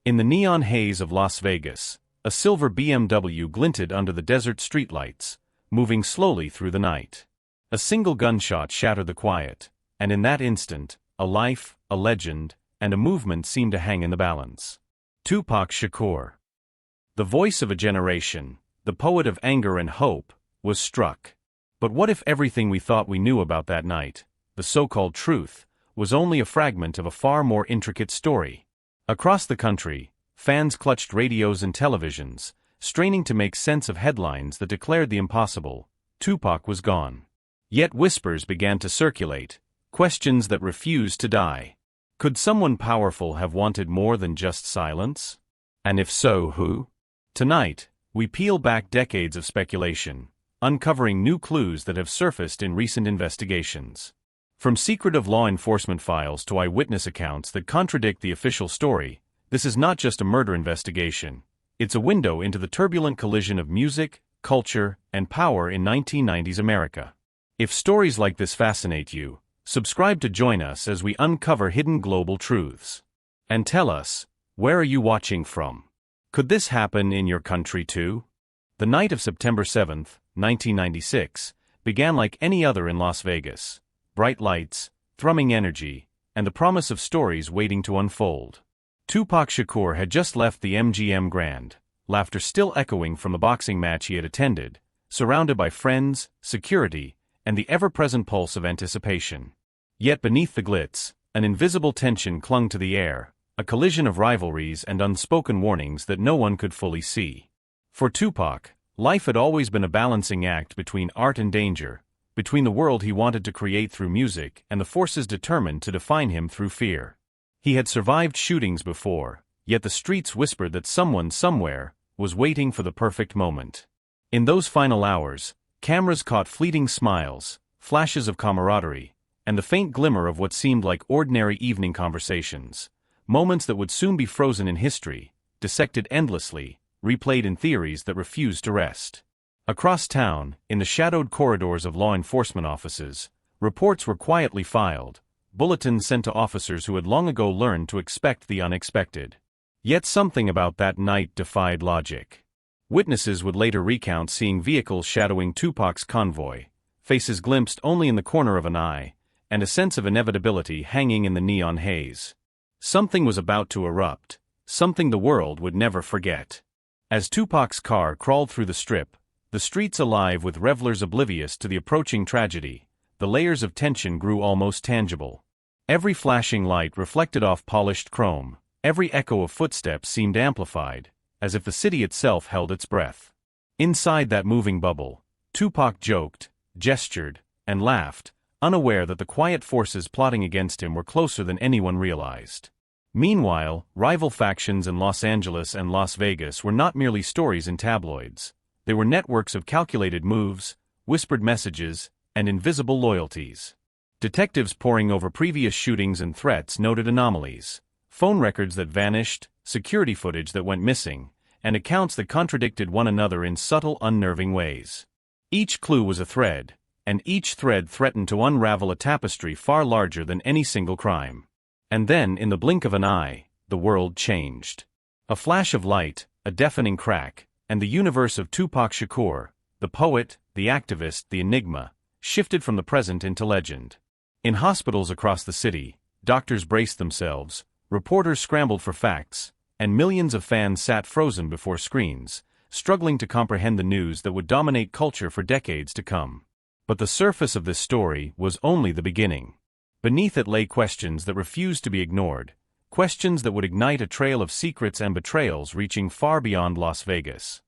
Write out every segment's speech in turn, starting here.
In the neon haze of Las Vegas, a silver BMW glinted under the desert streetlights, moving slowly through the night. A single gunshot shattered the quiet, and in that instant, a life, a legend, and a movement seemed to hang in the balance. Tupac Shakur, the voice of a generation, the poet of anger and hope, was struck. But what if everything we thought we knew about that night, the so-called truth, was only a fragment of a far more intricate story? Across the country, fans clutched radios and televisions, straining to make sense of headlines that declared the impossible: Tupac was gone. Yet whispers began to circulate, questions that refused to die. Could someone powerful have wanted more than just silence? And if so, who? Tonight, we peel back decades of speculation, uncovering new clues that have surfaced in recent investigations. From secretive law enforcement files to eyewitness accounts that contradict the official story, this is not just a murder investigation. It's a window into the turbulent collision of music, culture, and power in 1990s America. If stories like this fascinate you, subscribe to join us as we uncover hidden global truths. And tell us, where are you watching from? Could this happen in your country too? The night of September 7, 1996, began like any other in Las Vegas. Bright lights, thrumming energy, and the promise of stories waiting to unfold. Tupac Shakur had just left the MGM Grand, laughter still echoing from the boxing match he had attended, surrounded by friends, security, and the ever-present pulse of anticipation. Yet beneath the glitz, an invisible tension clung to the air, a collision of rivalries and unspoken warnings that no one could fully see. For Tupac, life had always been a balancing act between art and danger, between the world he wanted to create through music and the forces determined to define him through fear. He had survived shootings before, yet the streets whispered that someone somewhere was waiting for the perfect moment. In those final hours, cameras caught fleeting smiles, flashes of camaraderie, and the faint glimmer of what seemed like ordinary evening conversations, moments that would soon be frozen in history, dissected endlessly, replayed in theories that refused to rest. Across town, in the shadowed corridors of law enforcement offices, reports were quietly filed, bulletins sent to officers who had long ago learned to expect the unexpected. Yet something about that night defied logic. Witnesses would later recount seeing vehicles shadowing Tupac's convoy, faces glimpsed only in the corner of an eye, and a sense of inevitability hanging in the neon haze. Something was about to erupt, something the world would never forget. As Tupac's car crawled through the Strip, the streets alive with revelers oblivious to the approaching tragedy, the layers of tension grew almost tangible. Every flashing light reflected off polished chrome, every echo of footsteps seemed amplified, as if the city itself held its breath. Inside that moving bubble, Tupac joked, gestured, and laughed, unaware that the quiet forces plotting against him were closer than anyone realized. Meanwhile, rival factions in Los Angeles and Las Vegas were not merely stories in tabloids. They were networks of calculated moves, whispered messages, and invisible loyalties. Detectives poring over previous shootings and threats noted anomalies, phone records that vanished, security footage that went missing, and accounts that contradicted one another in subtle, unnerving ways. Each clue was a thread, and each thread threatened to unravel a tapestry far larger than any single crime. And then, in the blink of an eye, the world changed. A flash of light, a deafening crack, and the universe of Tupac Shakur, the poet, the activist, the enigma, shifted from the present into legend. In hospitals across the city, doctors braced themselves, reporters scrambled for facts, and millions of fans sat frozen before screens, struggling to comprehend the news that would dominate culture for decades to come. But the surface of this story was only the beginning. Beneath it lay questions that refused to be ignored, questions that would ignite a trail of secrets and betrayals reaching far beyond Las Vegas.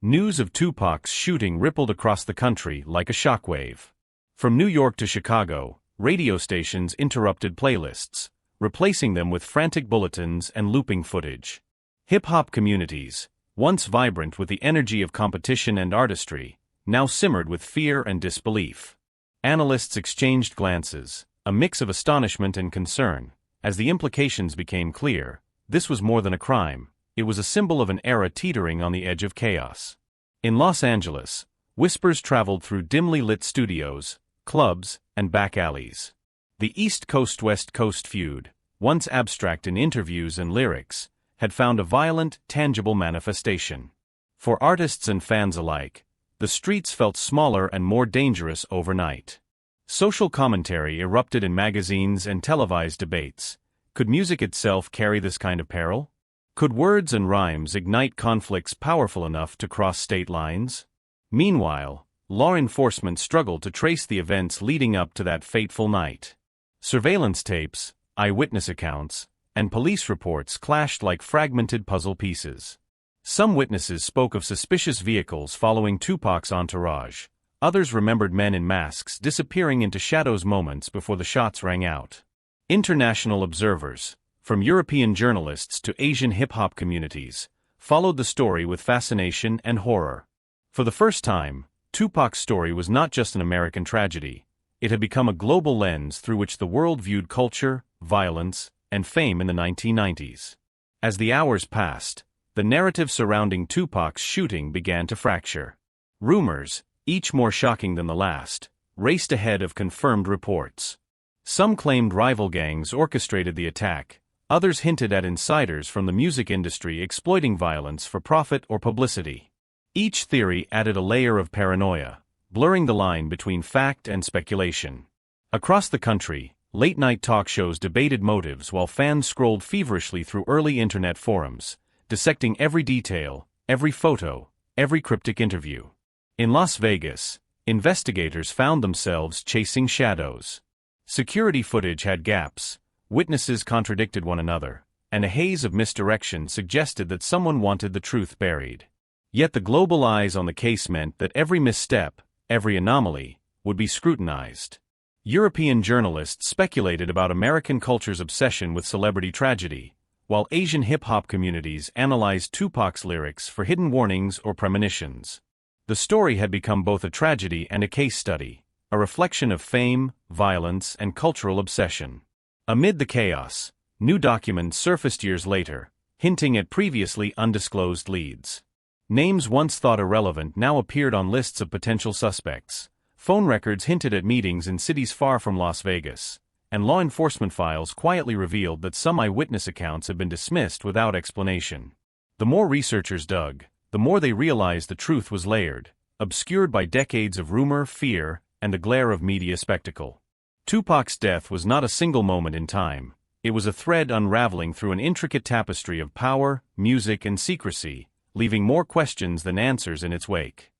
News of Tupac's shooting rippled across the country like a shockwave. From New York to Chicago, radio stations interrupted playlists, replacing them with frantic bulletins and looping footage. Hip-hop communities, once vibrant with the energy of competition and artistry, now simmered with fear and disbelief. Analysts exchanged glances, a mix of astonishment and concern. As the implications became clear, this was more than a crime, it was a symbol of an era teetering on the edge of chaos. In Los Angeles, whispers traveled through dimly lit studios, clubs, and back alleys. The East Coast-West Coast feud, once abstract in interviews and lyrics, had found a violent, tangible manifestation. For artists and fans alike, the streets felt smaller and more dangerous overnight. Social commentary erupted in magazines and televised debates. Could music itself carry this kind of peril? Could words and rhymes ignite conflicts powerful enough to cross state lines? Meanwhile, law enforcement struggled to trace the events leading up to that fateful night. Surveillance tapes, eyewitness accounts, and police reports clashed like fragmented puzzle pieces. Some witnesses spoke of suspicious vehicles following Tupac's entourage. Others remembered men in masks disappearing into shadows moments before the shots rang out. International observers, from European journalists to Asian hip-hop communities, followed the story with fascination and horror. For the first time, Tupac's story was not just an American tragedy. It had become a global lens through which the world viewed culture, violence, and fame in the 1990s. As the hours passed, the narrative surrounding Tupac's shooting began to fracture. Rumors, each more shocking than the last, raced ahead of confirmed reports. Some claimed rival gangs orchestrated the attack, others hinted at insiders from the music industry exploiting violence for profit or publicity. Each theory added a layer of paranoia, blurring the line between fact and speculation. Across the country, late-night talk shows debated motives while fans scrolled feverishly through early internet forums, dissecting every detail, every photo, every cryptic interview. In Las Vegas, investigators found themselves chasing shadows. Security footage had gaps, witnesses contradicted one another, and a haze of misdirection suggested that someone wanted the truth buried. Yet the global eyes on the case meant that every misstep, every anomaly, would be scrutinized. European journalists speculated about American culture's obsession with celebrity tragedy, while Asian hip-hop communities analyzed Tupac's lyrics for hidden warnings or premonitions. The story had become both a tragedy and a case study, a reflection of fame, violence, and cultural obsession. Amid the chaos, new documents surfaced years later, hinting at previously undisclosed leads. Names once thought irrelevant now appeared on lists of potential suspects. Phone records hinted at meetings in cities far from Las Vegas, and law enforcement files quietly revealed that some eyewitness accounts had been dismissed without explanation. The more researchers dug, the more they realized the truth was layered, obscured by decades of rumor, fear, and the glare of media spectacle. Tupac's death was not a single moment in time. It was a thread unraveling through an intricate tapestry of power, music, and secrecy, leaving more questions than answers in its wake.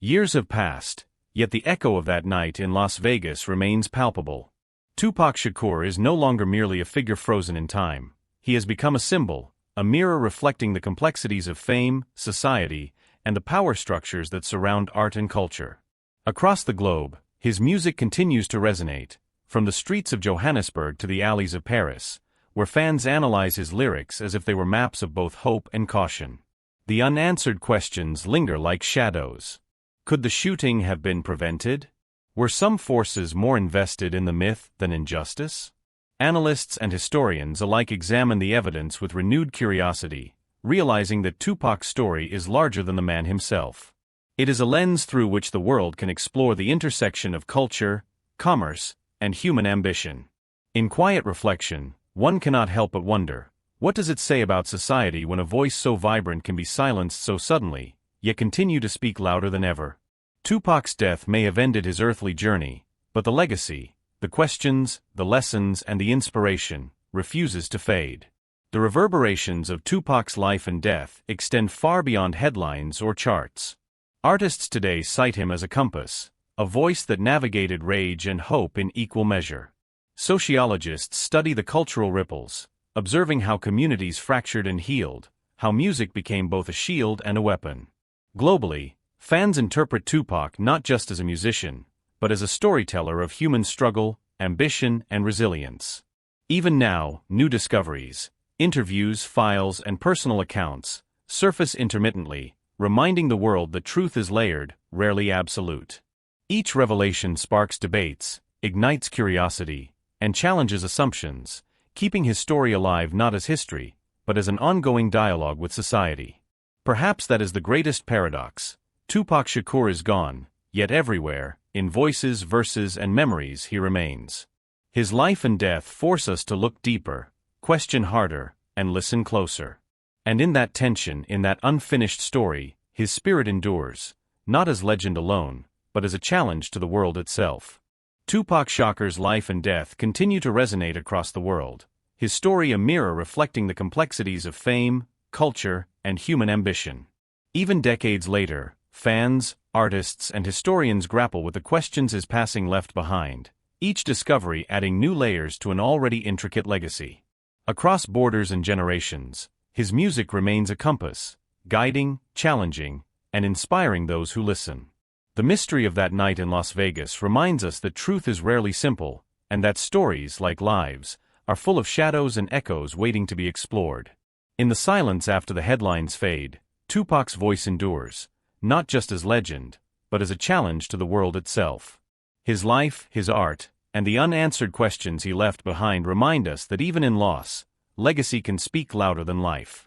Years have passed, yet the echo of that night in Las Vegas remains palpable. Tupac Shakur is no longer merely a figure frozen in time. He has become a symbol, a mirror reflecting the complexities of fame, society, and the power structures that surround art and culture. Across the globe, his music continues to resonate, from the streets of Johannesburg to the alleys of Paris, where fans analyze his lyrics as if they were maps of both hope and caution. The unanswered questions linger like shadows. Could the shooting have been prevented? Were some forces more invested in the myth than in justice? Analysts and historians alike examine the evidence with renewed curiosity, realizing that Tupac's story is larger than the man himself. It is a lens through which the world can explore the intersection of culture, commerce, and human ambition. In quiet reflection, one cannot help but wonder, what does it say about society when a voice so vibrant can be silenced so suddenly, yet continue to speak louder than ever? Tupac's death may have ended his earthly journey, but the legacy, the questions, the lessons, and the inspiration, refuses to fade. The reverberations of Tupac's life and death extend far beyond headlines or charts. Artists today cite him as a compass, a voice that navigated rage and hope in equal measure. Sociologists study the cultural ripples, observing how communities fractured and healed, how music became both a shield and a weapon. Globally, fans interpret Tupac not just as a musician, but as a storyteller of human struggle, ambition, and resilience. Even now, new discoveries, interviews, files, and personal accounts surface intermittently, reminding the world that truth is layered, rarely absolute. Each revelation sparks debates, ignites curiosity, and challenges assumptions, keeping his story alive not as history, but as an ongoing dialogue with society. Perhaps that is the greatest paradox. Tupac Shakur is gone, yet everywhere, in voices, verses, and memories he remains. His life and death force us to look deeper, question harder, and listen closer. And in that tension, in that unfinished story, his spirit endures, not as legend alone, but as a challenge to the world itself. Tupac Shakur's life and death continue to resonate across the world, his story a mirror reflecting the complexities of fame, culture, and human ambition. Even decades later, fans, artists, and historians grapple with the questions his passing left behind, each discovery adding new layers to an already intricate legacy. Across borders and generations, his music remains a compass, guiding, challenging, and inspiring those who listen. The mystery of that night in Las Vegas reminds us that truth is rarely simple, and that stories, like lives, are full of shadows and echoes waiting to be explored. In the silence after the headlines fade, Tupac's voice endures, not just as legend, but as a challenge to the world itself. His life, his art, and the unanswered questions he left behind remind us that even in loss, legacy can speak louder than life.